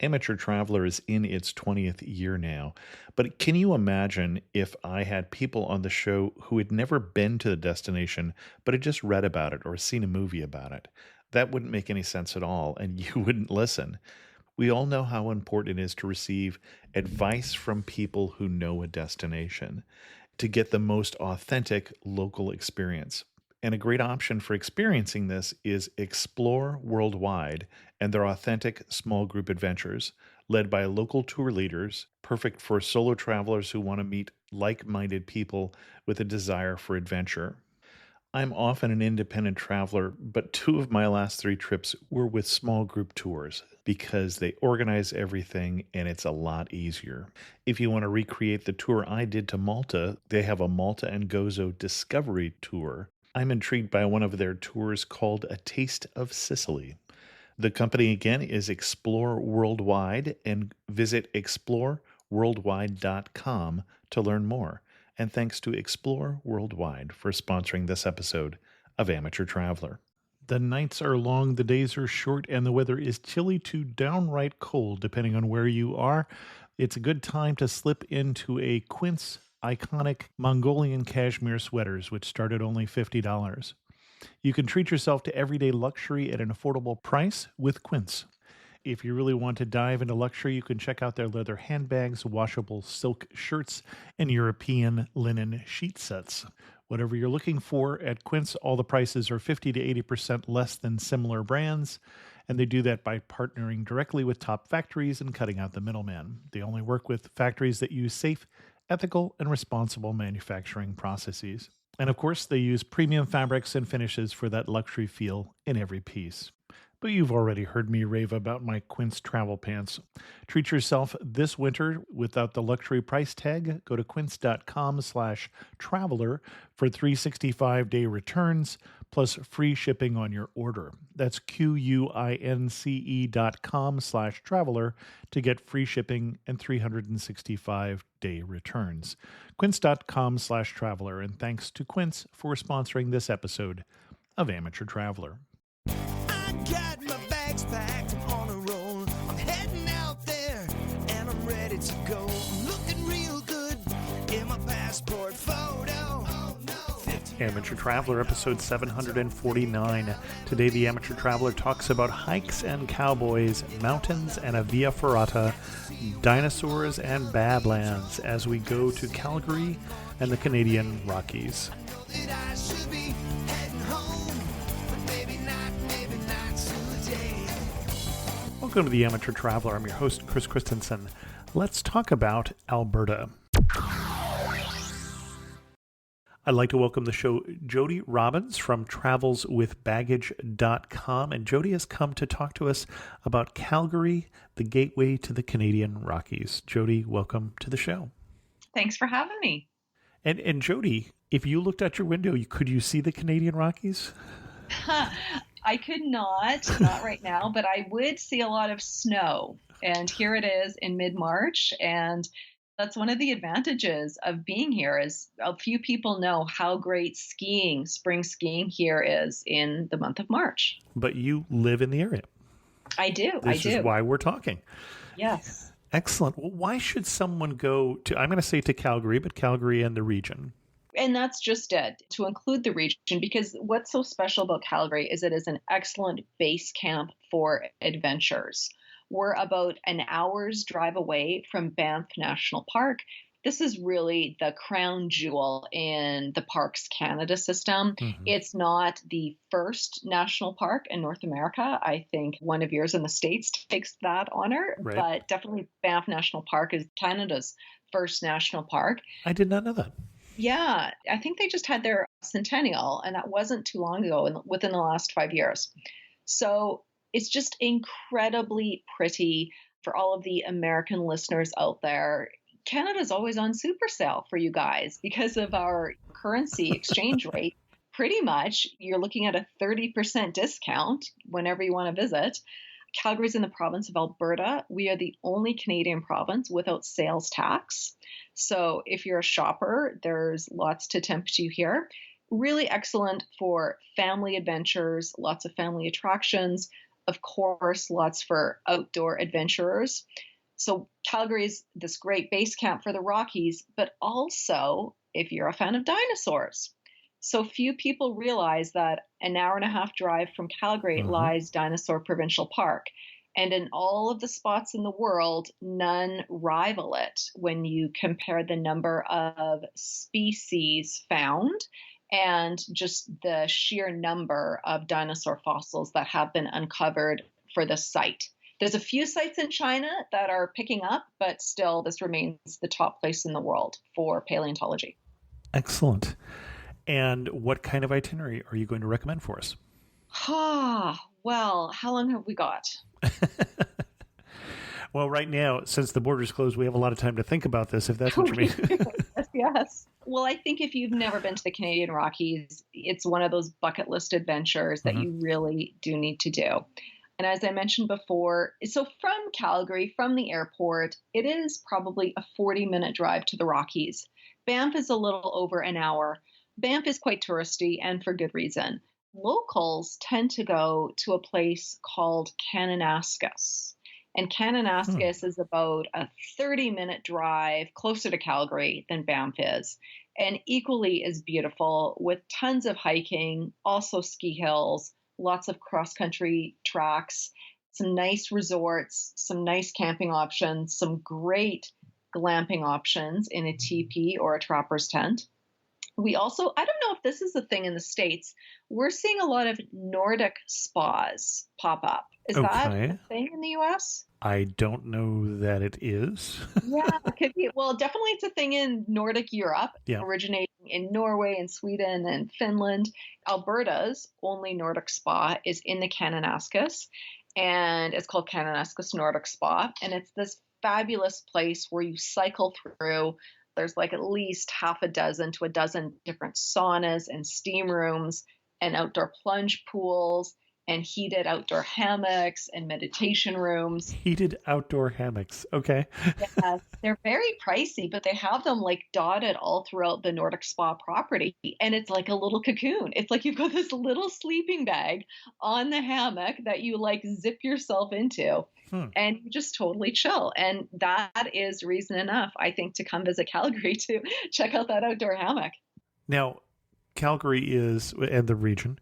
Amateur Traveler is in its 20th year now, but can you imagine if I had people on the show who had never been to the destination, but had just read about it or seen a movie about it? That wouldn't make any sense at all, and you wouldn't listen. We all know how important it is to receive advice from people who know a destination to get the most authentic local experience. And a great option for experiencing this is Explore Worldwide and their authentic small group adventures, led by local tour leaders, perfect for solo travelers who want to meet like minded people with a desire for adventure. I'm often an independent traveler, but two of my last three trips were with small group tours because they organize everything and it's a lot easier. If you want to recreate the tour I did to Malta, they have a Malta and Gozo Discovery Tour. I'm intrigued by one of their tours called A Taste of Sicily. The company again is Explore Worldwide, and visit exploreworldwide.com to learn more. And thanks to Explore Worldwide for sponsoring this episode of Amateur Traveler. The nights are long, the days are short, and the weather is chilly to downright cold, depending on where you are. It's a good time to slip into a Quince iconic Mongolian cashmere sweaters, which start at only $50. You can treat yourself to everyday luxury at an affordable price with Quince. If you really want to dive into luxury, you can check out their leather handbags, washable silk shirts, and European linen sheet sets. Whatever you're looking for at Quince, all the prices are 50 to 80% less than similar brands, and they do that by partnering directly with top factories and cutting out the middleman. They only work with factories that use safe, ethical, and responsible manufacturing processes. And of course, they use premium fabrics and finishes for that luxury feel in every piece. But you've already heard me rave about my Quince travel pants. Treat yourself this winter without the luxury price tag. Go to quince.com/traveler for 365-day returns plus free shipping on your order. That's QUINCE.com/traveler to get free shipping and 365-day returns. Quince.com/traveler. And thanks to Quince for sponsoring this episode of Amateur Traveler. I got my bags packed, I'm on a roll. I'm heading out there and I'm ready to go. I'm looking real good in my passport photo. Oh, no. Amateur Traveler, episode 749. Today, the Amateur Traveler talks about hikes and cowboys, mountains and a via ferrata, dinosaurs and badlands as we go to Calgary and the Canadian Rockies. That I should be heading home, but maybe not today. Welcome to the Amateur Traveler. I'm your host, Chris Christensen. Let's talk about Alberta. I'd like to welcome the show Jody Robbins from travelswithbaggage.com. And Jody has come to talk to us about Calgary, the gateway to the Canadian Rockies. Jody, welcome to the show. Thanks for having me. And Jody, if you looked out your window, could you see the Canadian Rockies? I could not right now, but I would see a lot of snow. And here it is in mid-March. And that's one of the advantages of being here is a few people know how great spring skiing here is in the month of March. But you live in the area. I do. This is why we're talking. Yes. Excellent. Well, why should someone go to, I'm going to say to Calgary, but Calgary and the region? And that's just it, to include the region, because what's so special about Calgary is it is an excellent base camp for adventures. We're about an hour's drive away from Banff National Park. This is really the crown jewel in the Parks Canada system. Mm-hmm. It's not the first national park in North America. I think one of yours in the States takes that honor, right. But definitely Banff National Park is Canada's first national park. I did not know that. Yeah, I think they just had their centennial, and that wasn't too long ago, within the last 5 years. So it's just incredibly pretty for all of the American listeners out there. Canada's always on super sale for you guys because of our currency exchange rate. Pretty much, you're looking at a 30% discount whenever you want to visit. Calgary's in the province of Alberta. We are the only Canadian province without sales tax. So if you're a shopper, there's lots to tempt you here. Really excellent for family adventures, lots of family attractions, Of course, lots for outdoor adventurers. So Calgary is this great base camp for the Rockies, but also if you're a fan of dinosaurs. So few people realize that an hour and a half drive from Calgary Hmm. lies Dinosaur Provincial Park. And in all of the spots in the world, none rival it when you compare the number of species found and just the sheer number of dinosaur fossils that have been uncovered for the site. There's a few sites in China that are picking up, but still, this remains the top place in the world for paleontology. Excellent. And what kind of itinerary are you going to recommend for us? Well, how long have we got? Well, right now, since the border's closed, we have a lot of time to think about this, if that's what you mean. Yes, yes. Well, I think if you've never been to the Canadian Rockies, it's one of those bucket list adventures that Hmm. you really do need to do. And as I mentioned before, so from Calgary, from the airport, it is probably a 40-minute drive to the Rockies. Banff is a little over an hour. Banff is quite touristy and for good reason. Locals tend to go to a place called Kananaskis. And Hmm. Kananaskis is about a 30-minute drive closer to Calgary than Banff is, and equally as beautiful with tons of hiking, also ski hills, lots of cross country tracks, some nice resorts, some nice camping options, some great glamping options in a teepee or a trapper's tent. We also, I don't know if this is a thing in the States, we're seeing a lot of Nordic spas pop up. Is that a Okay. thing in the US? I don't know that it is. Yeah, it could be. Well, definitely it's a thing in Nordic Europe, Yeah. originating in Norway and Sweden and Finland. Alberta's only Nordic spa is in the Kananaskis, and it's called Kananaskis Nordic Spa. And it's this fabulous place where you cycle through. There's like at least half a dozen to a dozen different saunas and steam rooms and outdoor plunge pools and heated outdoor hammocks and meditation rooms. Heated outdoor hammocks. Okay. Yeah, they're very pricey, but they have them like dotted all throughout the Nordic Spa property. And it's like a little cocoon. It's like you've got this little sleeping bag on the hammock that you like zip yourself into Hmm. and you just totally chill. And that is reason enough, I think, to come visit Calgary to check out that outdoor hammock. Now, Calgary is, and the region,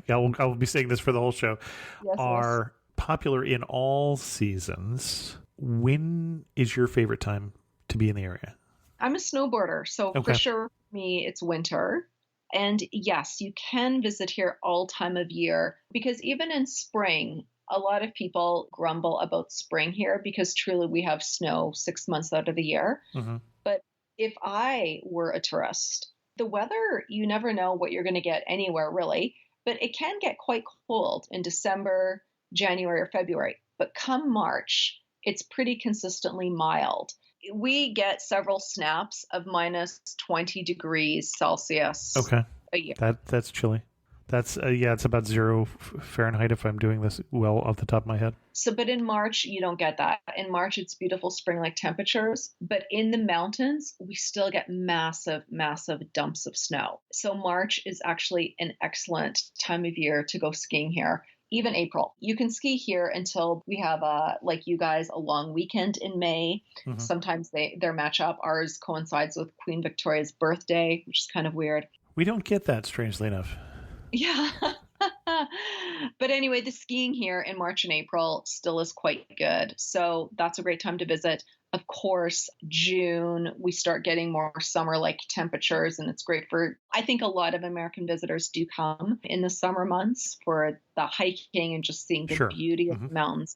I will be saying this for the whole show, Yes, yes. are popular in all seasons. When is your favorite time to be in the area? I'm a snowboarder, so for Okay. sure for me it's winter. And yes, you can visit here all time of year because even in spring, a lot of people grumble about spring here because truly we have snow 6 months out of the year. Hmm. But if I were a tourist, the weather, you never know what you're going to get anywhere really, but it can get quite cold in December, January, or February. But come March, it's pretty consistently mild. We get several snaps of minus 20 degrees Celsius Okay. a year. That's chilly. That's yeah, it's about zero Fahrenheit if I'm doing this well off the top of my head. So, but in March, you don't get that. In March, it's beautiful spring like temperatures. But in the mountains, we still get massive, massive dumps of snow. So, March is actually an excellent time of year to go skiing here. Even April. You can ski here until we have, like you guys, a long weekend in May. Hmm. Sometimes their match up. Ours coincides with Queen Victoria's birthday, which is kind of weird. We don't get that, strangely enough. Yeah. But anyway, the skiing here in March and April still is quite good. So that's a great time to visit. Of course, June, we start getting more summer like temperatures, and it's great for, I think a lot of American visitors do come in the summer months for the hiking and just seeing the Sure. beauty of Hmm. the mountains.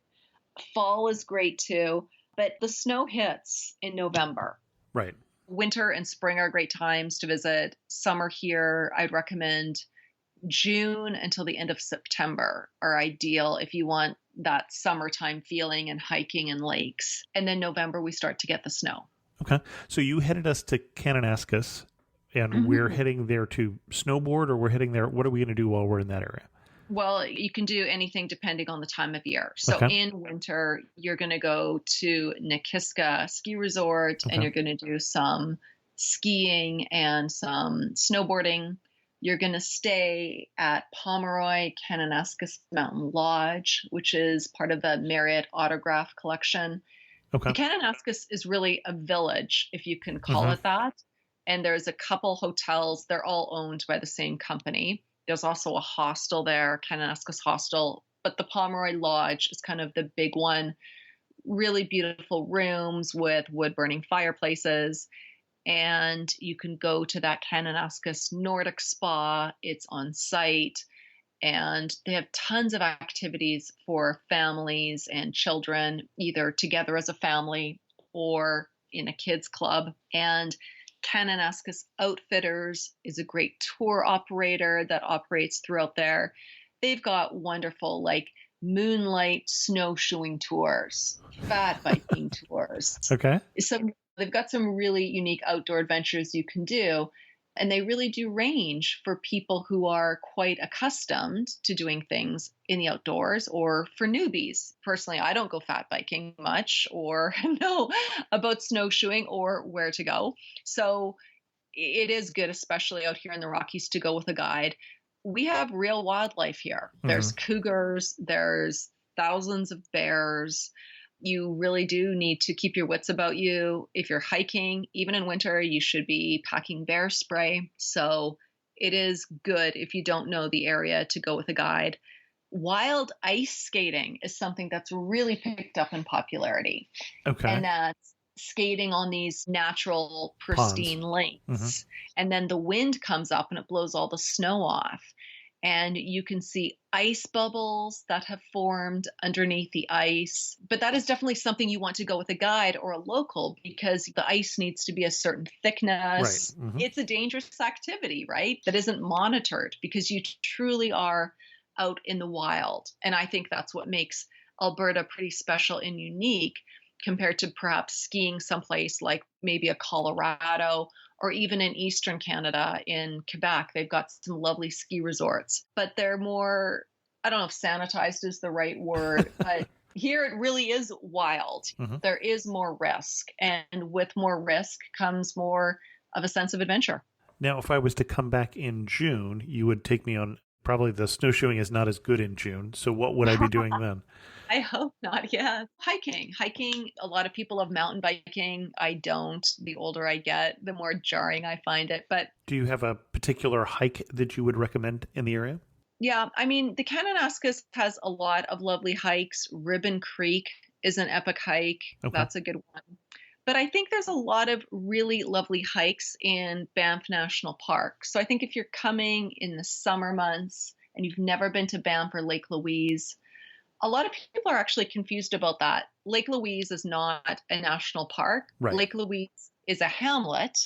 Fall is great too, but the snow hits in November. Right. Winter and spring are great times to visit. Summer here, I'd recommend June until the end of September are ideal if you want that summertime feeling and hiking and lakes. And then November, we start to get the snow. Okay. So you headed us to Kananaskis, and we're Mhm. heading there to snowboard, or we're heading there. What are we going to do while we're in that area? Well, you can do anything depending on the time of year. So Okay. in winter, you're going to go to Nikiska Ski Resort and Okay. you're going to do some skiing and some snowboarding. You're going to stay at Pomeroy Kananaskis Mountain Lodge, which is part of the Marriott Autograph Collection. The Okay. Kananaskis is really a village, if you can call Hmm. it that. And there's a couple hotels. They're all owned by the same company. There's also a hostel there, Kananaskis Hostel. But the Pomeroy Lodge is kind of the big one. Really beautiful rooms with wood-burning fireplaces. And you can go to that Kananaskis Nordic Spa. It's on site. And they have tons of activities for families and children, either together as a family or in a kids club. And Kananaskis Outfitters is a great tour operator that operates throughout there. They've got wonderful, like, moonlight snowshoeing tours, fat biking tours. Okay. They've got some really unique outdoor adventures you can do. And they really do range for people who are quite accustomed to doing things in the outdoors or for newbies. Personally, I don't go fat biking much or know about snowshoeing or where to go. So it is good, especially out here in the Rockies, to go with a guide. We have real wildlife here. Hmm. There's cougars, there's thousands of bears. You really do need to keep your wits about you. If you're hiking, even in winter, you should be packing bear spray. So it is good, if you don't know the area, to go with a guide. Wild ice skating is something that's really picked up in popularity. Okay. And that's skating on these natural, Ponds. pristine lakes. Hmm. And then the wind comes up and it blows all the snow off. And you can see ice bubbles that have formed underneath the ice. But that is definitely something you want to go with a guide or a local, because the ice needs to be a certain Right. thickness. Hmm. It's a dangerous activity, right? That isn't monitored, because you truly are out in the wild. And I think that's what makes Alberta pretty special and unique compared to perhaps skiing someplace like maybe a Colorado, or even in Eastern Canada in Quebec. They've got some lovely ski resorts, but they're more, I don't know if sanitized is the right word, but here it really is wild. Hmm. There is more risk, and with more risk comes more of a sense of adventure. Now, if I was to come back in June, you would take me on. Probably the snowshoeing is not as good in June. So what would I be doing then? I hope not. Yeah. Hiking. A lot of people love mountain biking. I don't. The older I get, the more jarring I find it. But Do you have a particular hike that you would recommend in the area? yeah, I mean, the Kananaskis has a lot of lovely hikes. Ribbon Creek is an epic hike. Okay. That's a good one. But I think there's a lot of really lovely hikes in Banff National Park. So I think if you're coming in the summer months and you've never been to Banff or Lake Louise, a lot of people are actually confused about that. Lake Louise is not a national park. Right. Lake Louise is a hamlet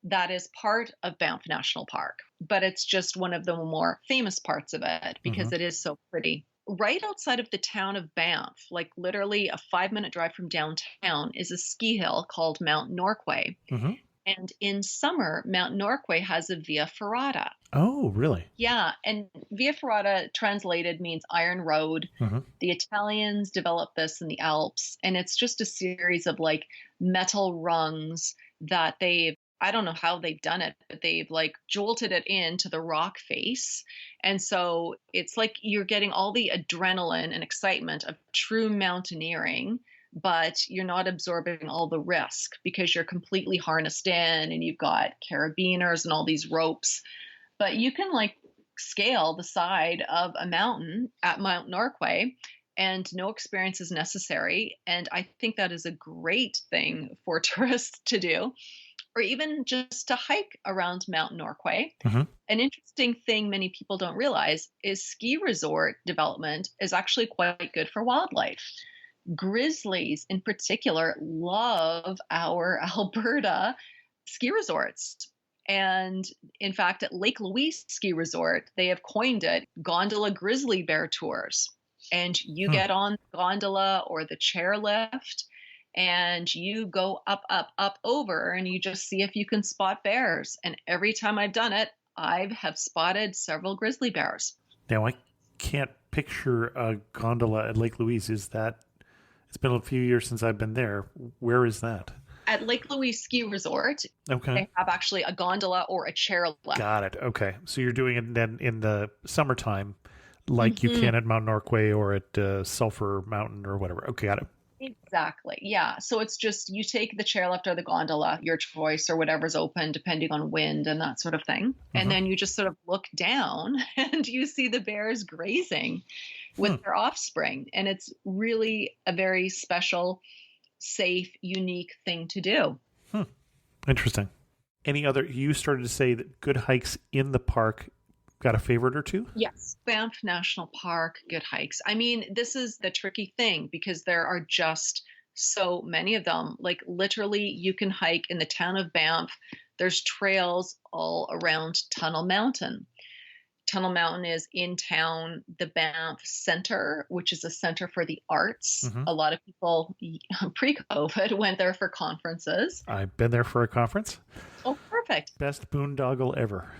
that is part of Banff National Park, but it's just one of the more famous parts of it because Hmm. it is so pretty. Right outside of the town of Banff, like literally a 5-minute drive from downtown, is a ski hill called Mount Norquay. Hmm. And in summer, Mount Norquay has a Via Ferrata. Oh, really? Yeah, and Via Ferrata translated means iron road. Hmm. The Italians developed this in the Alps, and it's just a series of like metal rungs that I don't know how they've done it, but they've like jolted it into the rock face. And so it's like you're getting all the adrenaline and excitement of true mountaineering, but you're not absorbing all the risk because you're completely harnessed in and you've got carabiners and all these ropes. But you can like scale the side of a mountain at Mount Norquay and no experience is necessary. And I think that is a great thing for tourists to do, or even just to hike around Mount Norquay. Hmm. An interesting thing many people don't realize is ski resort development is actually quite good for wildlife. Grizzlies, in particular, love our Alberta ski resorts. And in fact, at Lake Louise Ski Resort, they have coined it gondola grizzly bear tours. And you get on the gondola or the chairlift and you go up, up, up over, and you just see if you can spot bears. And every time I've done it, I have spotted several grizzly bears. Now, I can't picture a gondola at Lake Louise. It's been a few years since I've been there. Where is that? At Lake Louise Ski Resort, Okay. they have actually a gondola or a chairlift. Got it. Okay. So you're doing it then in the summertime, like you Mhm. can at Mount Norquay or at Sulphur Mountain or whatever. Okay, got it. Exactly. Yeah. So it's just you take the chairlift or the gondola, your choice, or whatever's open, depending on wind and that sort of thing. And Hmm. then you just sort of look down and you see the bears grazing with Hmm. their offspring. And it's really a very special, safe, unique thing to do. Hmm. Interesting. Any other? You started to say that good hikes in the park. Got a favorite or two? Yes. Banff National Park, good hikes. I mean, this is the tricky thing because there are just so many of them. Like, literally, you can hike in the town of Banff. There's trails all around Tunnel Mountain. Tunnel Mountain is in town, the Banff Center, which is a center for the arts. Hmm. A lot of people pre COVID went there for conferences. I've been there for a conference. Oh, perfect. Best boondoggle ever.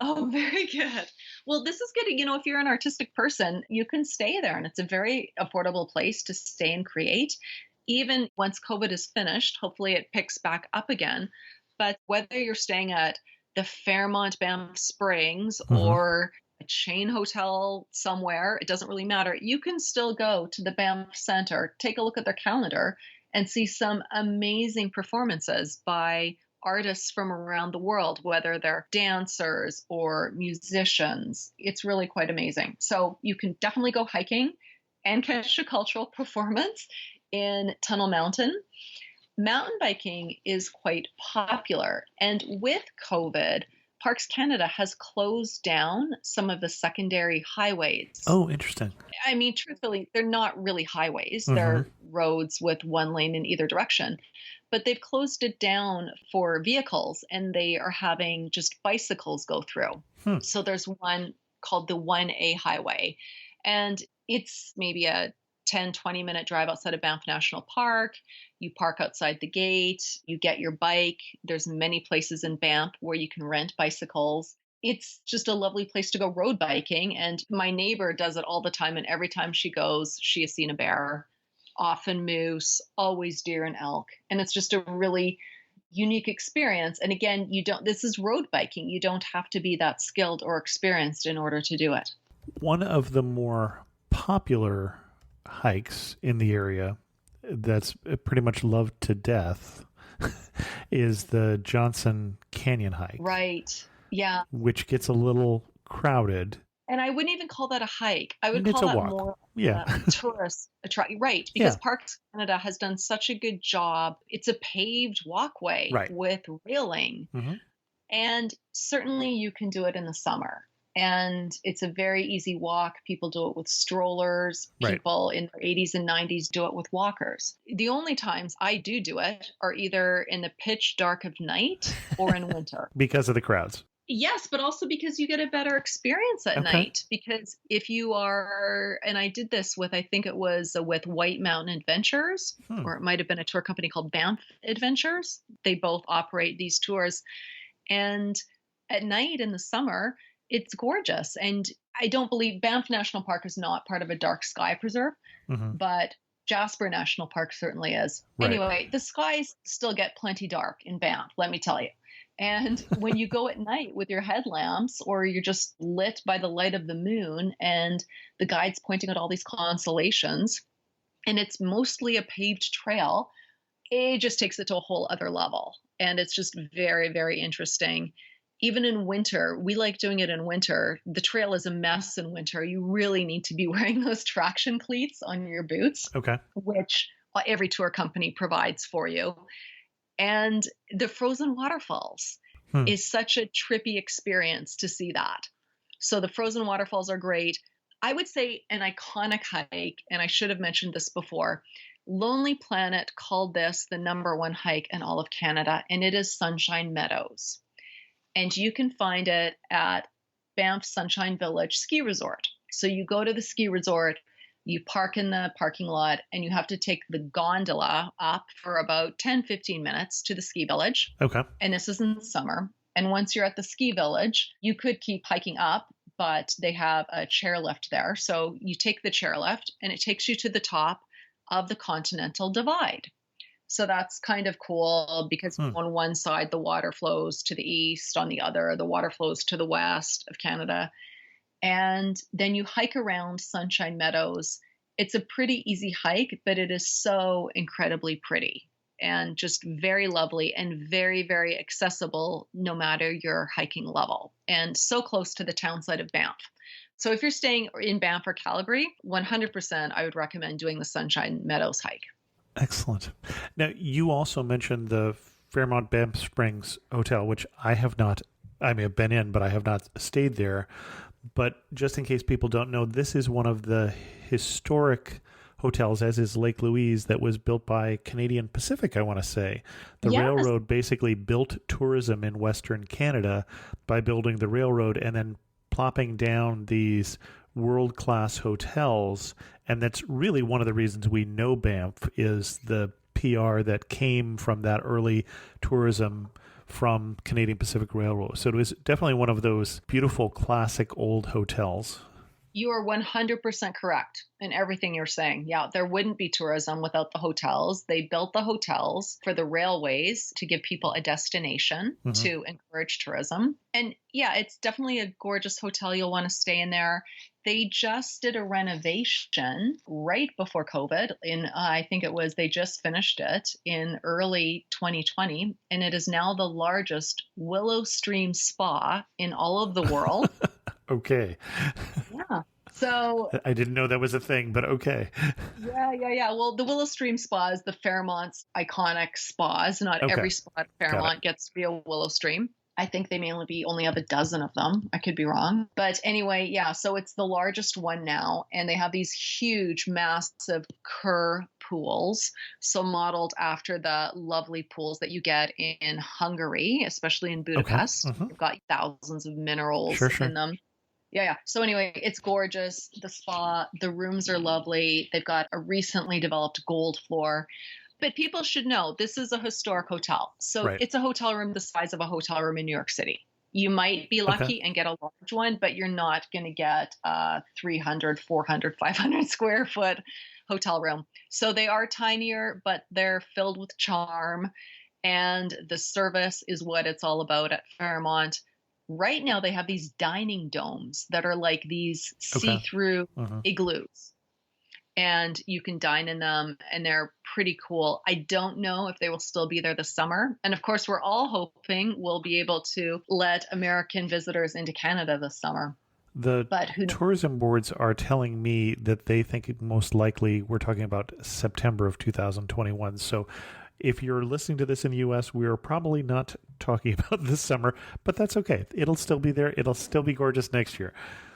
Oh, very good. Well, this is good. If you're an artistic person, you can stay there, and it's a very affordable place to stay and create. Even once COVID is finished, hopefully it picks back up again. But whether you're staying at the Fairmont Banff Springs Hmm. or a chain hotel somewhere, it doesn't really matter. You can still go to the Banff Center, take a look at their calendar, and see some amazing performances by artists from around the world, whether they're dancers or musicians. It's really quite amazing. So you can definitely go hiking and catch a cultural performance in Tunnel Mountain. Mountain biking is quite popular. And with COVID, Parks Canada has closed down some of the secondary highways. Oh, interesting. I mean, truthfully, they're not really highways. Hmm. They're roads with one lane in either direction. But they've closed it down for vehicles and they are having just bicycles go through. Hmm. So there's one called the 1A highway. And it's maybe a 10, 20-minute drive outside of Banff National Park. You park outside the gate, you get your bike. There's many places in Banff where you can rent bicycles. It's just a lovely place to go road biking. And my neighbor does it all the time. And every time she goes, she has seen a bear, often moose, always deer and elk. And it's just a really unique experience. And again, this is road biking. You don't have to be that skilled or experienced in order to do it. One of the more popular hikes in the area that's pretty much loved to death is the Johnson Canyon hike. Right. Yeah. Which gets a little crowded. And I wouldn't even call that a hike. I would It's call a that walk. more Yeah. tourist attraction. Right. Because Yeah. Parks Canada has done such a good job. It's a paved walkway Right. with railing. Hmm. And certainly you can do it in the summer. And it's a very easy walk. People do it with strollers. Right. People in their 80s and 90s do it with walkers. The only times I do it are either in the pitch dark of night or in winter. Because of the crowds. Yes, but also because you get a better experience at Okay. night. Because if you are, and I did this with, I think it was with White Mountain Adventures, or it might have been a tour company called Banff Adventures. They both operate these tours. And at night in the summer, it's gorgeous. And I don't believe Banff National Park is not part of a dark sky preserve, Hmm. but Jasper National Park certainly is. Right. Anyway, the skies still get plenty dark in Banff, let me tell you. And when you go at night with your headlamps or you're just lit by the light of the moon and the guide's pointing at all these constellations, and it's mostly a paved trail, it just takes it to a whole other level. And it's just very, very interesting. Even in winter, we like doing it in winter. The trail is a mess in winter. You really need to be wearing those traction cleats on your boots, Okay. which every tour company provides for you. And the frozen waterfalls is such a trippy experience to see that. So the frozen waterfalls are great. I would say an iconic hike, and I should have mentioned this before, Lonely Planet called this the #1 hike in all of Canada, and it is Sunshine Meadows. And you can find it at Banff Sunshine Village Ski Resort. So you go to the ski resort, you park in the parking lot, and you have to take the gondola up for about 10, 15 minutes to the ski village. Okay. And this is in summer. And once you're at the ski village, you could keep hiking up, but they have a chairlift there. So you take the chairlift and it takes you to the top of the Continental Divide. So that's kind of cool because Hmm. on one side, the water flows to the east, on the other, the water flows to the west of Canada. And then you hike around Sunshine Meadows. It's a pretty easy hike, but it is so incredibly pretty and just very lovely and very, very accessible no matter your hiking level, and so close to the town site of Banff. So if you're staying in Banff or Calgary, 100% I would recommend doing the Sunshine Meadows hike. Excellent. Now, you also mentioned the Fairmont Banff Springs Hotel, which I have not, I may have been in, but I have not stayed there. But just in case people don't know, this is one of the historic hotels, as is Lake Louise, that was built by Canadian Pacific, I want to say. The Yes. railroad basically built tourism in Western Canada by building the railroad and then plopping down these world-class hotels. And that's really one of the reasons we know Banff is the PR that came from that early tourism from Canadian Pacific Railroad. So it was definitely one of those beautiful classic old hotels. You are 100% correct in everything you're saying. Yeah, there wouldn't be tourism without the hotels. They built the hotels for the railways to give people a destination Mhm. to encourage tourism. And yeah, it's definitely a gorgeous hotel. You'll want to stay in there. They just did a renovation right before COVID. I think it was, they just finished it in early 2020. And it is now the largest Willow Stream spa in all of the world. Okay. Yeah. So I didn't know that was a thing, but okay. yeah. Well, the Willow Stream Spa is the Fairmont's iconic spas. Not Okay. every spa at Got it. Fairmont gets to be a Willow Stream. I think they may only have a dozen of them. I could be wrong. But anyway, yeah, so it's the largest one now. And they have these huge, massive Kerr pools. So modeled after the lovely pools that you get in Hungary, especially in Budapest. Mhm. They've got thousands of minerals Sure. in them. Yeah. So anyway, it's gorgeous. The spa, the rooms are lovely. They've got a recently developed gold floor. But people should know this is a historic hotel. So Right. it's a hotel room the size of a hotel room in New York City. You might be lucky and get a large one, but you're not going to get a 300, 400, 500 square foot hotel room. So they are tinier, but they're filled with charm. And the service is what it's all about at Fairmont. Right now, they have these dining domes that are like these Okay. see-through Mhm. igloos, and you can dine in them, and they're pretty cool. I don't know if they will still be there this summer. And of course, we're all hoping we'll be able to let American visitors into Canada this summer. The But who knows? tourism boards are telling me that they think it most likely we're talking about September of 2021. So if you're listening to this in the US, we are probably not talking about this summer, but that's okay. It'll still be there. It'll still be gorgeous next year.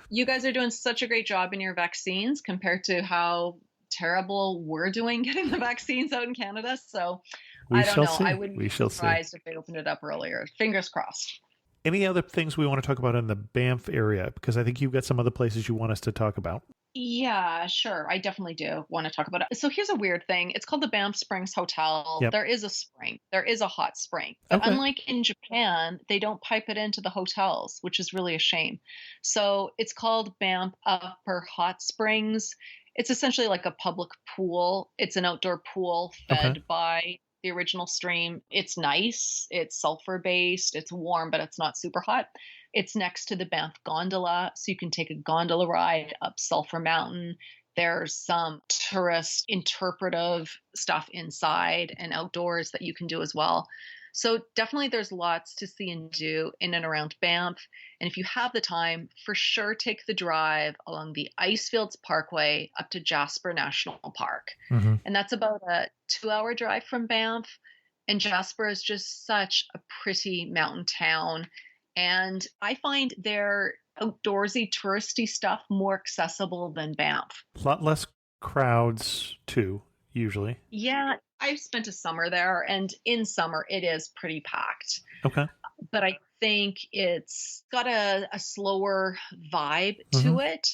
You guys are doing such a great job in your vaccines compared to how terrible we're doing getting the vaccines out in Canada. So We I don't shall know. see. I wouldn't We be shall see. surprised if they opened it up earlier. Fingers crossed. Any other things we want to talk about in the Banff area? Because I think you've got some other places you want us to talk about. Yeah, sure. I definitely do want to talk about it. So here's a weird thing. It's called the Banff Springs Hotel. Yep. There is a spring. There is a hot spring. But Okay. unlike in Japan, they don't pipe it into the hotels, which is really a shame. So it's called Banff Upper Hot Springs. It's essentially like a public pool. It's an outdoor pool fed Okay. by the original stream. It's nice. It's sulfur based. It's warm, but it's not super hot. It's next to the Banff Gondola, so you can take a gondola ride up Sulphur Mountain. There's some tourist interpretive stuff inside and outdoors that you can do as well. So definitely there's lots to see and do in and around Banff. And if you have the time, for sure take the drive along the Icefields Parkway up to Jasper National Park. Mhm. And that's about a 2-hour drive from Banff. And Jasper is just such a pretty mountain town. And I find their outdoorsy, touristy stuff more accessible than Banff. A lot less crowds, too, usually. Yeah, I've spent a summer there, and in summer it is pretty packed. Okay. But I think it's got a slower vibe to it.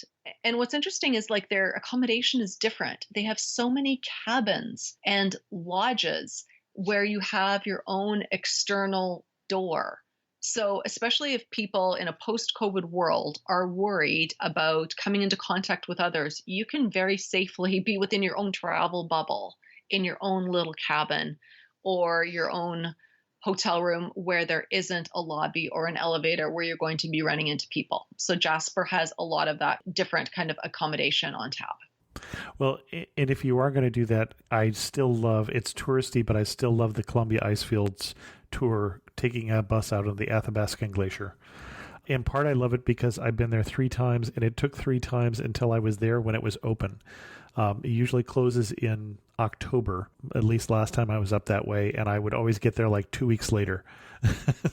And what's interesting is like their accommodation is different. They have so many cabins and lodges where you have your own external door. So, especially if people in a post COVID world are worried about coming into contact with others, you can very safely be within your own travel bubble in your own little cabin or your own hotel room where there isn't a lobby or an elevator where you're going to be running into people. So Jasper has a lot of that different kind of accommodation on tap. Well, and if you are going to do that, I still love, it's touristy, but I still love the Columbia Icefields tour, taking a bus out of the Athabascan Glacier. In part, I love it because I've been there 3 times, and it took 3 times until I was there when it was open. It usually closes in October, at least last time I was up that way, and I would always get there like 2 weeks later.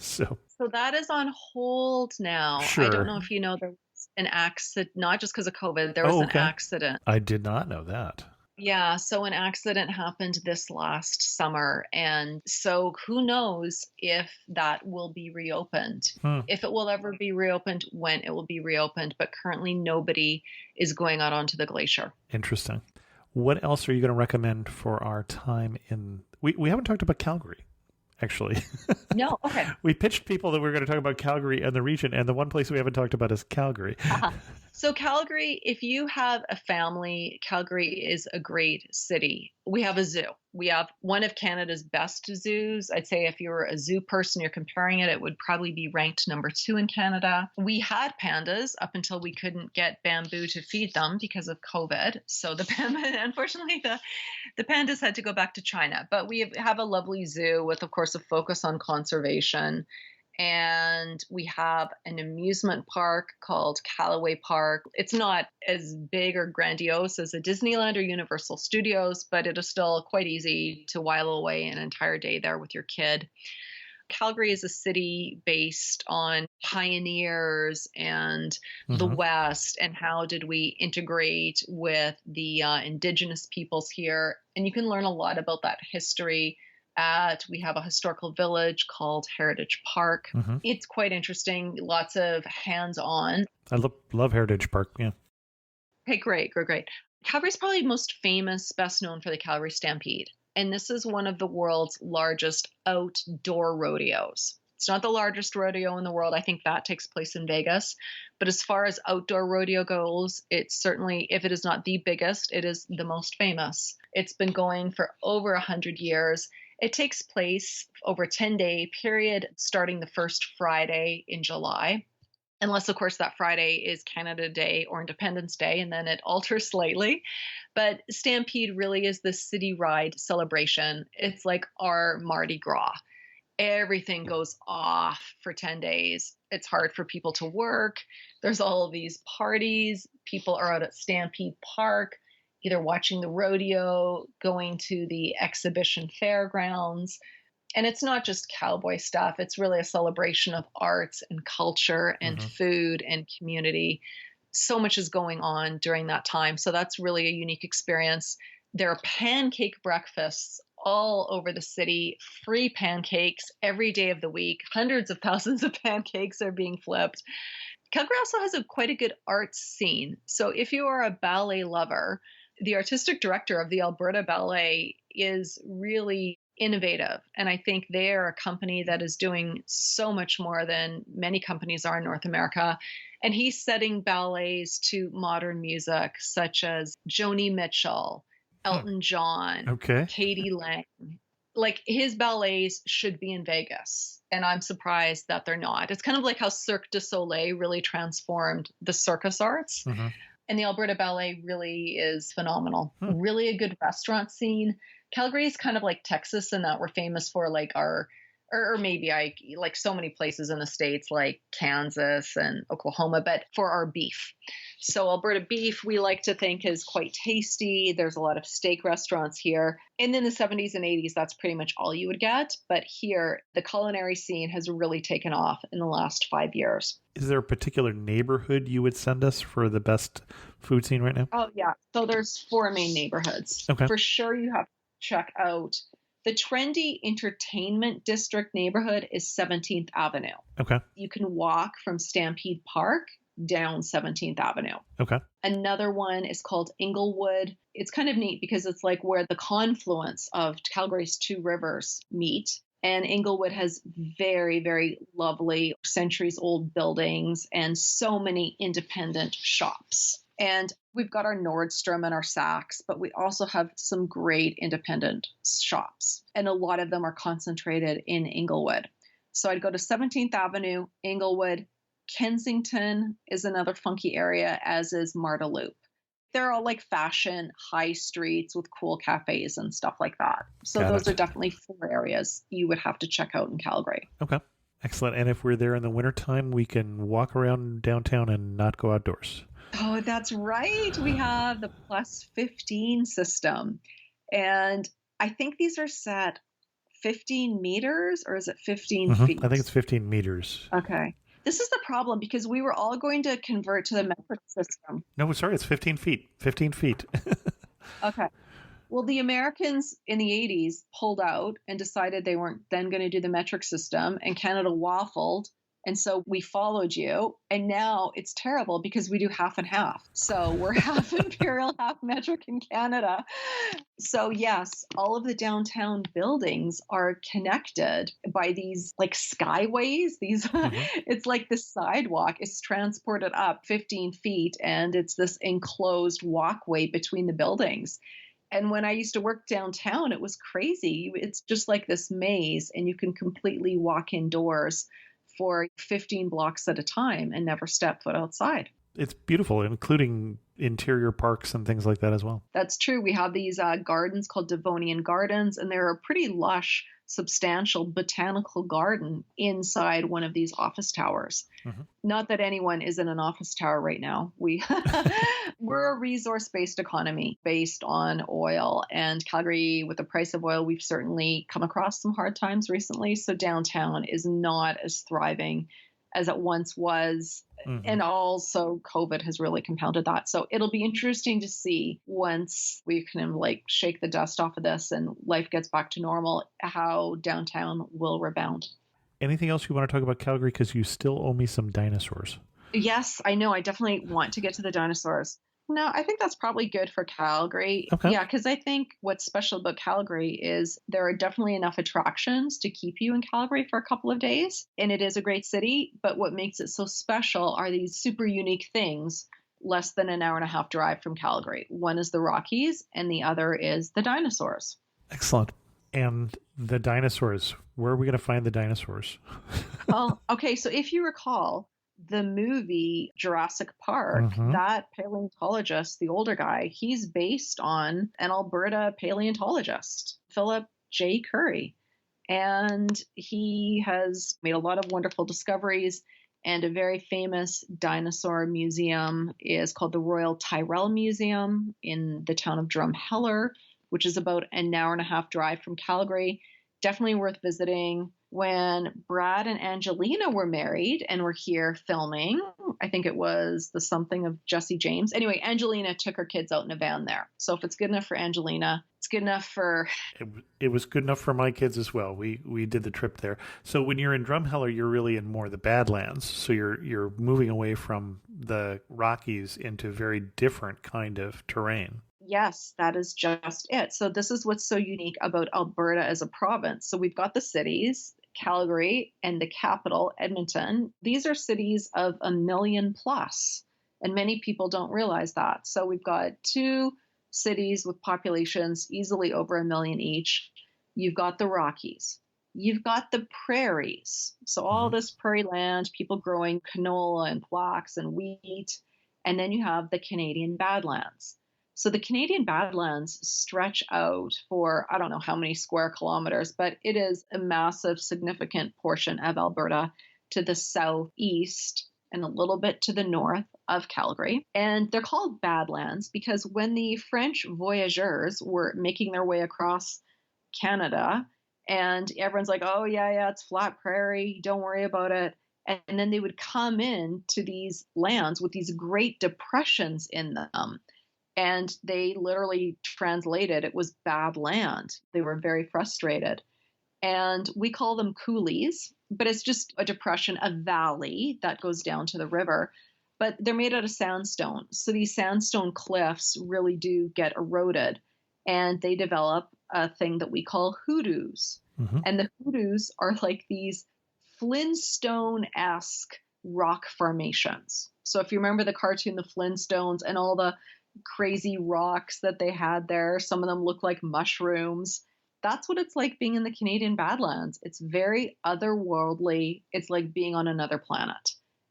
So that is on hold now. Sure. I don't know if you know, there was an accident, not just because of COVID, there was an accident. I did not know that. Yeah, so an accident happened this last summer. And so who knows if that will be reopened, if it will ever be reopened, when it will be reopened. But currently nobody is going out onto the glacier. Interesting. What else are you going to recommend for our time in... We haven't talked about Calgary, actually. No, okay. We pitched people that we were going to talk about Calgary and the region, and the one place we haven't talked about is Calgary. So Calgary, if you have a family, Calgary is a great city. We have a zoo. We have one of Canada's best zoos. I'd say if you're a zoo person, you're comparing it, it would probably be ranked number 2 in Canada. We had pandas up until we couldn't get bamboo to feed them because of COVID. So unfortunately, the pandas had to go back to China. But we have a lovely zoo with, of course, a focus on conservation. And we have an amusement park called Callaway Park. It's not as big or grandiose as a Disneyland or Universal Studios, but it is still quite easy to while away an entire day there with your kid. Calgary is a city based on pioneers and the West, and how did we integrate with the Indigenous peoples here. And you can learn a lot about that history. We have a historical village called Heritage Park. It's quite interesting. Lots of hands-on. I love Heritage Park. Yeah. Okay, great. Calgary's probably most famous, best known for the Calgary Stampede. And this is one of the world's largest outdoor rodeos. It's not the largest rodeo in the world. I think that takes place in Vegas. But as far as outdoor rodeo goes, it's certainly, if it is not the biggest, it is the most famous. It's been going for over 100 years. It takes place over a 10-day period, starting the first Friday in July, unless, of course, that Friday is Canada Day or Independence Day, and then it alters slightly. But Stampede really is the city ride celebration. It's like our Mardi Gras. Everything goes off for 10 days. It's hard for people to work. There's all of these parties. People are out at Stampede Park, either watching the rodeo, going to the exhibition fairgrounds. And it's not just cowboy stuff. It's really a celebration of arts and culture and food and community. So much is going on during that time. So that's really a unique experience. There are pancake breakfasts all over the city, free pancakes every day of the week. Hundreds of thousands of pancakes are being flipped. Calgary also has quite a good arts scene. So if you are a ballet lover, the artistic director of the Alberta Ballet is really innovative. And I think they are a company that is doing so much more than many companies are in North America. And he's setting ballets to modern music, such as Joni Mitchell, Elton John, Katie Lang. Like, his ballets should be in Vegas. And I'm surprised that they're not. It's kind of like how Cirque du Soleil really transformed the circus arts. And the Alberta Ballet really is phenomenal. Really a good restaurant scene. Calgary is kind of like Texas in that we're famous for like our, or maybe like so many places in the States like Kansas and Oklahoma, but for our beef. So Alberta beef, we like to think, is quite tasty. There's a lot of steak restaurants here. And in the 70s and 80s, that's pretty much all you would get. But here, the culinary scene has really taken off in the last 5 years. Is there a particular neighborhood you would send us for the best food scene right now? Oh, yeah. So there's 4 main neighborhoods. For sure, you have to check out. The trendy entertainment district neighborhood is 17th Avenue. You can walk from Stampede Park down 17th Avenue. Another one is called Inglewood. It's kind of neat because it's like where the confluence of Calgary's 2 rivers meet. And Inglewood has very, very lovely centuries-old buildings and so many independent shops. And we've got our Nordstrom and our Saks, but we also have some great independent shops. And a lot of them are concentrated in Inglewood. So I'd go to 17th Avenue, Inglewood. Kensington is another funky area, as is Marda Loop. They're all like fashion high streets with cool cafes and stuff like that. So Got those it. are definitely 4 areas you would have to check out in Calgary. Okay. Excellent. And if we're there in the wintertime, we can walk around downtown and not go outdoors. Oh, that's right. We have the +15 system. And I think these are set 15 meters, or is it 15 feet? I think it's 15 meters. Okay. This is the problem because we were all going to convert to the metric system. No, sorry, it's 15 feet. 15 feet. Okay. Well, the Americans in the 80s pulled out and decided they weren't then going to do the metric system, and Canada waffled. And so we followed you. And now it's terrible because we do half and half. So we're half imperial, half metric in Canada. So yes, all of the downtown buildings are connected by these like skyways. It's like the sidewalk is transported up 15 feet, and it's this enclosed walkway between the buildings. And when I used to work downtown, it was crazy. It's just like this maze, and you can completely walk indoors for 15 blocks at a time and never step foot outside. It's beautiful, including interior parks and things like that as well. That's true. We have these gardens called Devonian Gardens, and they're a pretty lush, substantial botanical garden inside one of these office towers. Not that anyone is in an office tower right now. We're a resource-based economy based on oil, and Calgary, with the price of oil, we've certainly come across some hard times recently. So downtown is not as thriving as it once was. And also COVID has really compounded that. So it'll be interesting to see once we can like shake the dust off of this and life gets back to normal, how downtown will rebound. Anything else you want to talk about Calgary? Because you still owe me some dinosaurs. Yes, I know. I definitely want to get to the dinosaurs. No, I think that's probably good for Calgary. Okay. Yeah, because I think what's special about Calgary is there are definitely enough attractions to keep you in Calgary for a couple of days. And it is a great city. But what makes it so special are these super unique things less than an hour and a half drive from Calgary. One is the Rockies, and the other is the dinosaurs. Excellent. And the dinosaurs, where are we going to find the dinosaurs? Well, okay, so if you recall, the movie Jurassic Park, that paleontologist, the older guy, he's based on an Alberta paleontologist, Philip J. Currie. And he has made a lot of wonderful discoveries. And a very famous dinosaur museum is called the Royal Tyrrell Museum in the town of Drumheller, which is about an hour and a half drive from Calgary. Definitely worth visiting. When Brad and Angelina were married and were here filming, I think it was the something of Jesse James. Anyway, Angelina took her kids out in a van there. So if it's good enough for Angelina, it's good enough for... It was good enough for my kids as well. We did the trip there. So when you're in Drumheller, you're really in more the Badlands. So you're moving away from the Rockies into very different kind of terrain. Yes, that is just it. So this is what's so unique about Alberta as a province. So we've got the cities, Calgary, and the capital, Edmonton. These are cities of 1 million plus, and many people don't realize that. So we've got 2 cities with populations easily over 1 million each. You've got the Rockies. You've got the prairies. So all this prairie land, people growing canola and flax and wheat. And then you have the Canadian Badlands. So the Canadian Badlands stretch out for, I don't know how many square kilometers, but it is a massive, significant portion of Alberta to the southeast and a little bit to the north of Calgary. And they're called Badlands because when the French voyageurs were making their way across Canada, and everyone's like, oh, yeah, it's flat prairie, don't worry about it. And then they would come in to these lands with these great depressions in them. And they literally translated it was bad land. They were very frustrated. And we call them coulees, but it's just a depression, a valley that goes down to the river. But they're made out of sandstone. So these sandstone cliffs really do get eroded. And they develop a thing that we call hoodoos. And the hoodoos are like these Flintstone-esque rock formations. So if you remember the cartoon, The Flintstones, and all the crazy rocks that they had there, some of them look like mushrooms. That's what it's like being in the Canadian Badlands. It's very otherworldly. It's like being on another planet.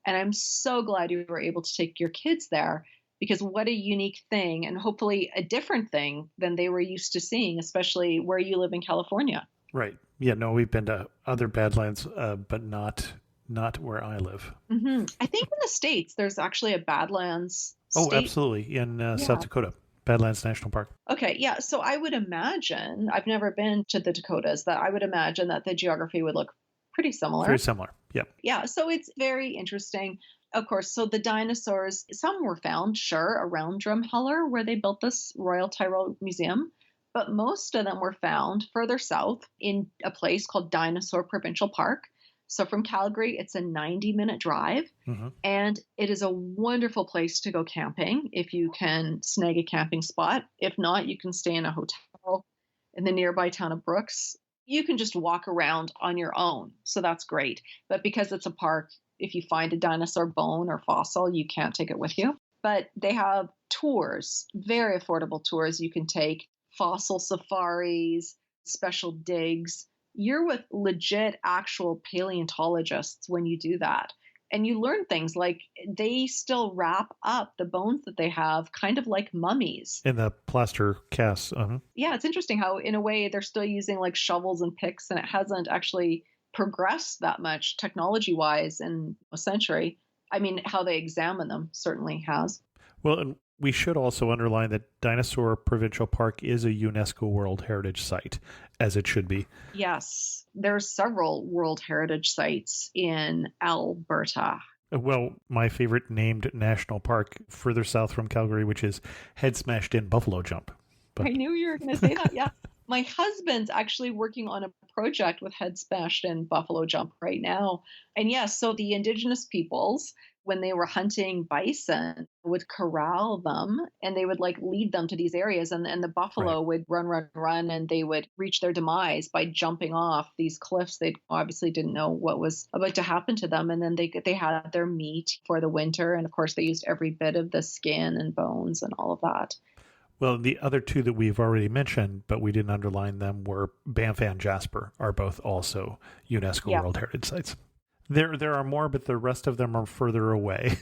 And I'm so glad you were able to take your kids there, because what a unique thing, and hopefully a different thing than they were used to seeing, especially where you live in California. Right. Yeah, no, we've been to other Badlands, but not where I live. I think in the States, there's actually a Badlands Oh, state. absolutely. In South Dakota, Badlands National Park. Okay, yeah. So I would imagine, I've never been to the Dakotas, that I would imagine that the geography would look pretty similar. Very similar. Yep. Yeah, so it's very interesting. Of course, so the dinosaurs, some were found, sure, around Drumheller, where they built this Royal Tyrrell Museum, but most of them were found further south in a place called Dinosaur Provincial Park. So from Calgary, it's a 90-minute drive, and it is a wonderful place to go camping if you can snag a camping spot. If not, you can stay in a hotel in the nearby town of Brooks. You can just walk around on your own, so that's great. But because it's a park, if you find a dinosaur bone or fossil, you can't take it with you. But they have tours, very affordable tours you can take, fossil safaris, special digs. You're with legit actual paleontologists when you do that. And you learn things like they still wrap up the bones that they have kind of like mummies. In the plaster casts. Yeah, it's interesting how in a way they're still using like shovels and picks, and it hasn't actually progressed that much technology wise in a century. I mean, how they examine them certainly has. Well, and we should also underline that Dinosaur Provincial Park is a UNESCO World Heritage Site, as it should be. Yes, there's several World Heritage Sites in Alberta. Well, my favorite named national park further south from Calgary, which is Head Smashed In Buffalo Jump. I knew you were going to say that, yeah. My husband's actually working on a project with Head Smashed In Buffalo Jump right now. And yes, so the indigenous peoples, when they were hunting bison, would corral them and they would like lead them to these areas. And the buffalo would run, and they would reach their demise by jumping off these cliffs. They obviously didn't know what was about to happen to them. And then they had their meat for the winter. And of course, they used every bit of the skin and bones and all of that. Well, the other two that we've already mentioned, but we didn't underline them, were Banff and Jasper, are both also UNESCO World Heritage Sites. There are more, but the rest of them are further away.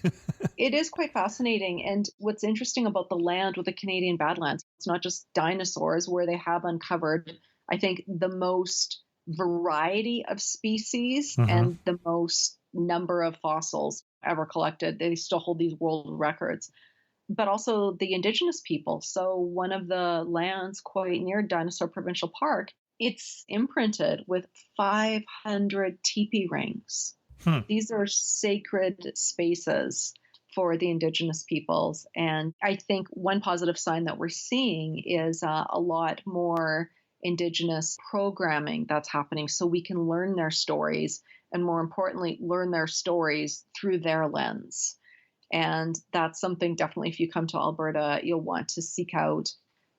It is quite fascinating. And what's interesting about the land with the Canadian Badlands, it's not just dinosaurs, where they have uncovered, I think, the most variety of species and the most number of fossils ever collected. They still hold these world records. But also the indigenous people. So one of the lands quite near Dinosaur Provincial Park, it's imprinted with 500 teepee rings. These are sacred spaces for the indigenous peoples. And I think one positive sign that we're seeing is a lot more indigenous programming that's happening so we can learn their stories, and more importantly, learn their stories through their lens. And that's something definitely, if you come to Alberta, you'll want to seek out.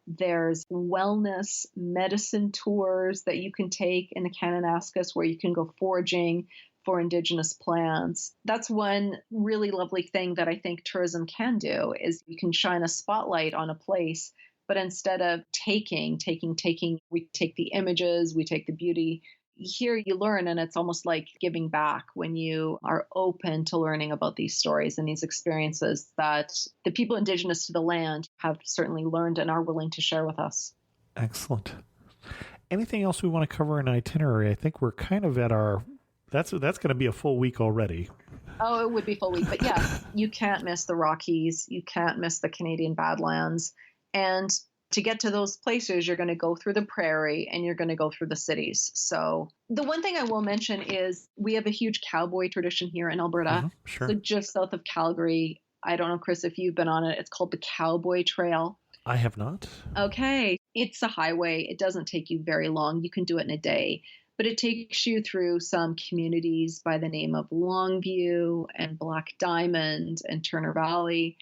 There's wellness medicine tours that you can take in the Kananaskis, where you can go foraging for indigenous plants. That's one really lovely thing that I think tourism can do, is you can shine a spotlight on a place, but instead of taking, we take the images, we take the beauty. Here you learn, and it's almost like giving back when you are open to learning about these stories and these experiences that the people indigenous to the land have certainly learned and are willing to share with us. Excellent. Anything else we want to cover in itinerary? I think we're kind of at our... That's going to be a full week already. Oh, it would be a full week. But yeah, you can't miss the Rockies. You can't miss the Canadian Badlands. And to get to those places, you're going to go through the prairie and you're going to go through the cities. So the one thing I will mention is we have a huge cowboy tradition here in Alberta. Sure. So just south of Calgary, I don't know, Chris, if you've been on it, it's called the Cowboy Trail. I have not. Okay. It's a highway. It doesn't take you very long. You can do it in a day. But it takes you through some communities by the name of Longview and Black Diamond and Turner Valley.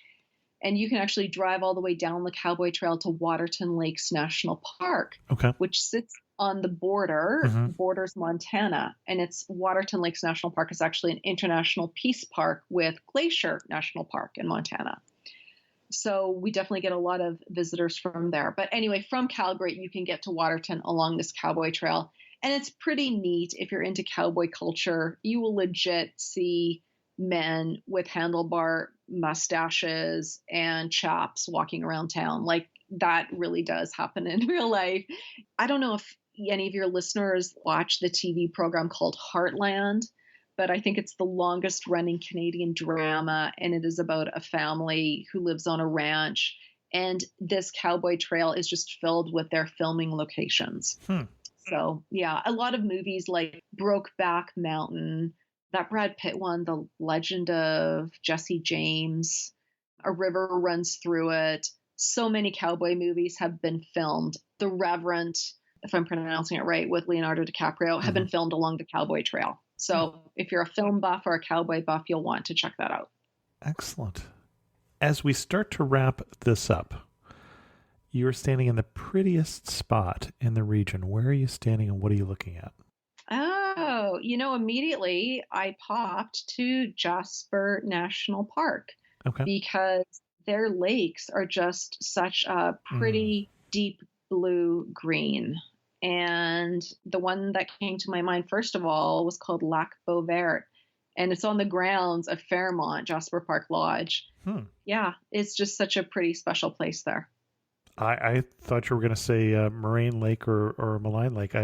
And you can actually drive all the way down the Cowboy Trail to Waterton Lakes National Park, which sits on the border, Mm-hmm. borders Montana, and it's Waterton Lakes National Park is actually an international peace park with Glacier National Park in Montana. So we definitely get a lot of visitors from there. But anyway, from Calgary, you can get to Waterton along this cowboy trail. And it's pretty neat if you're into cowboy culture. You will legit see men with handlebar mustaches and chaps walking around town. Like that really does happen in real life. I don't know if any of your listeners watch the TV program called Heartland, but I think it's the longest running Canadian drama, and it is about a family who lives on a ranch. And this cowboy trail is just filled with their filming locations. So, yeah, a lot of movies like Brokeback Mountain, that Brad Pitt one, The Legend of Jesse James, A River Runs Through It. So many cowboy movies have been filmed. The Reverend, if I'm pronouncing it right, with Leonardo DiCaprio, have been filmed along the cowboy trail. So if you're a film buff or a cowboy buff, you'll want to check that out. Excellent. As we start to wrap this up, you're standing in the prettiest spot in the region. Where are you standing and what are you looking at? Oh, immediately I popped to Jasper National Park because their lakes are just such a pretty deep blue green. And the one that came to my mind, first of all, was called Lac Beauvert. And it's on the grounds of Fairmont Jasper Park Lodge. Yeah, it's just such a pretty special place there. I thought you were going to say Moraine Lake or Malign Lake.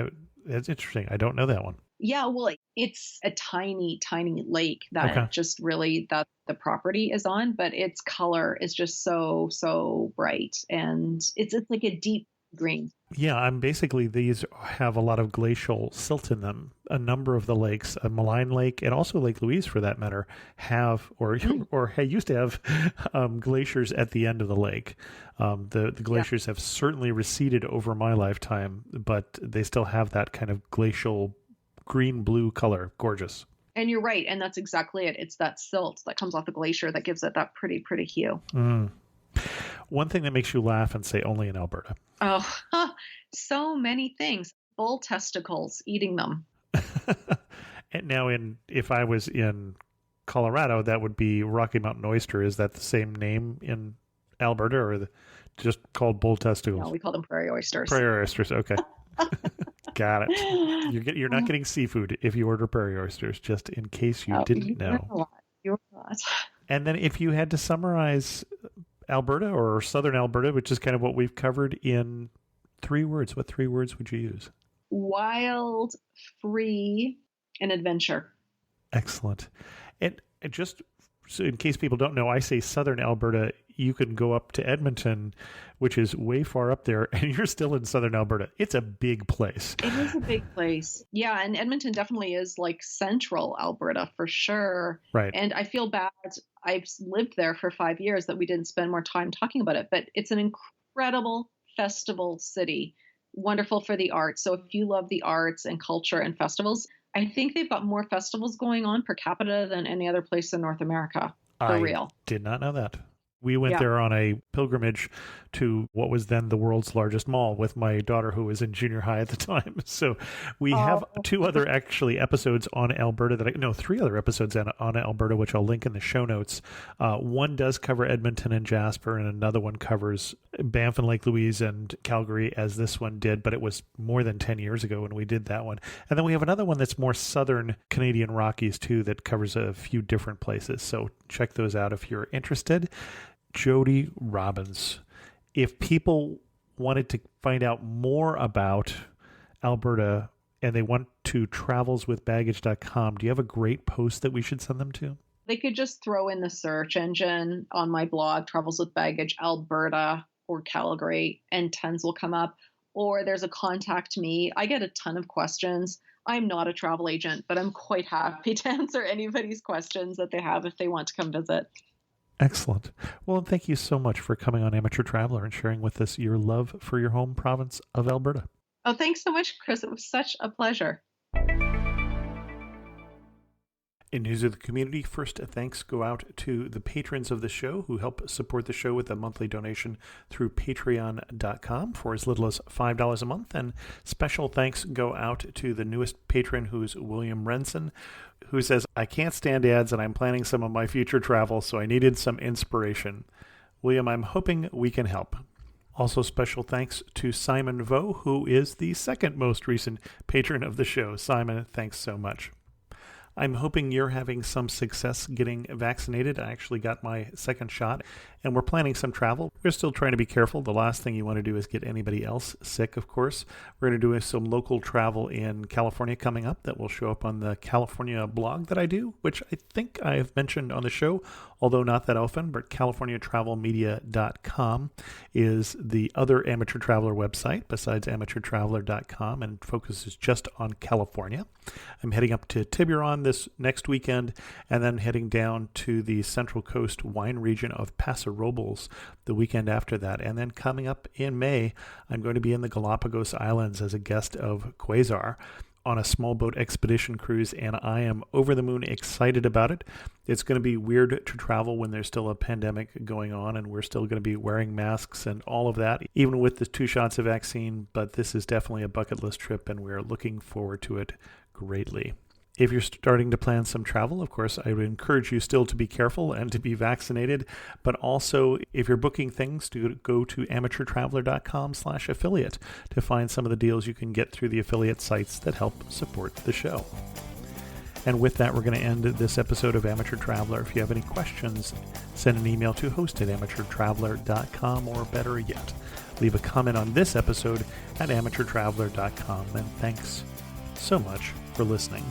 That's interesting. I don't know that one. Yeah, well, it's a tiny, tiny lake that just really that the property is on, but its color is just so bright. And it's like a deep green. Yeah, basically these have a lot of glacial silt in them. A number of the lakes, Malign Lake and also Lake Louise for that matter, have or used to have glaciers at the end of the lake. The glaciers have certainly receded over my lifetime, but they still have that kind of glacial green-blue color. Gorgeous. And you're right, and that's exactly it. It's that silt that comes off the glacier that gives it that pretty hue. One thing that makes you laugh and say only in Alberta. Oh, so many things. Bull testicles, eating them. And now, if I was in Colorado, that would be Rocky Mountain oyster. Is that the same name in Alberta, or just called bull testicles? No, we call them prairie oysters. Prairie oysters, okay. Got it. You're not getting seafood if you order prairie oysters, just in case you didn't know. You're not. And then if you had to summarize Alberta or southern Alberta, which is kind of what we've covered, in 3 words, what 3 words would you use? Wild, free, and adventure. Excellent. And just so in case people don't know, I say southern Alberta, you can go up to Edmonton, which is way far up there, and you're still in southern Alberta. It's a big place. It is a big place. Yeah, and Edmonton definitely is like central Alberta for sure. Right. And I feel bad. I've lived there for 5 years that we didn't spend more time talking about it, but it's an incredible festival city, wonderful for the arts. So if you love the arts and culture and festivals, I think they've got more festivals going on per capita than any other place in North America. For real. Did not know that. We went there on a pilgrimage to what was then the world's largest mall with my daughter, who was in junior high at the time. So we have 2 other episodes on Alberta 3 other episodes on Alberta, which I'll link in the show notes. One does cover Edmonton and Jasper, and another one covers Banff and Lake Louise and Calgary, as this one did, but it was more than 10 years ago when we did that one. And then we have another one that's more southern Canadian Rockies too, that covers a few different places. So check those out if you're interested. Jody Robbins, if people wanted to find out more about Alberta and they want to travelswithbaggage.com, do you have a great post that we should send them to? They could just throw in the search engine on my blog, Travels with Baggage, Alberta or Calgary, and tons will come up. Or there's a contact me. I get a ton of questions. I'm not a travel agent, but I'm quite happy to answer anybody's questions that they have if they want to come visit. Excellent. Well, and thank you so much for coming on Amateur Traveler and sharing with us your love for your home province of Alberta. Oh, thanks so much, Chris. It was such a pleasure. In news of the community, first thanks go out to the patrons of the show who help support the show with a monthly donation through patreon.com for as little as $5 a month. And special thanks go out to the newest patron, who's William Renson, who says, I can't stand ads and I'm planning some of my future travel, so I needed some inspiration. William, I'm hoping we can help. Also, special thanks to Simon Vo, who is the second most recent patron of the show. Simon, thanks so much. I'm hoping you're having some success getting vaccinated. I actually got my second shot, and we're planning some travel. We're still trying to be careful. The last thing you want to do is get anybody else sick, of course. We're going to do some local travel in California coming up that will show up on the California blog that I do, which I think I have mentioned on the show, although not that often, but CaliforniaTravelMedia.com is the other amateur traveler website besides amateurtraveler.com, and focuses just on California. I'm heading up to Tiburon this next weekend, and then heading down to the Central Coast wine region of Paso Robles the weekend after that. And then coming up in May, I'm going to be in the Galapagos Islands as a guest of Quasar on a small boat expedition cruise, and I am over the moon excited about it. It's going to be weird to travel when there's still a pandemic going on, and we're still going to be wearing masks and all of that, even with the 2 shots of vaccine, but this is definitely a bucket list trip, and we're looking forward to it greatly. If you're starting to plan some travel, of course, I would encourage you still to be careful and to be vaccinated. But also, if you're booking things, to go to amateurtraveler.com/affiliate to find some of the deals you can get through the affiliate sites that help support the show. And with that, we're going to end this episode of Amateur Traveler. If you have any questions, send an email to host@amateurtraveler.com, or better yet, leave a comment on this episode at amateurtraveler.com. And thanks so much for listening.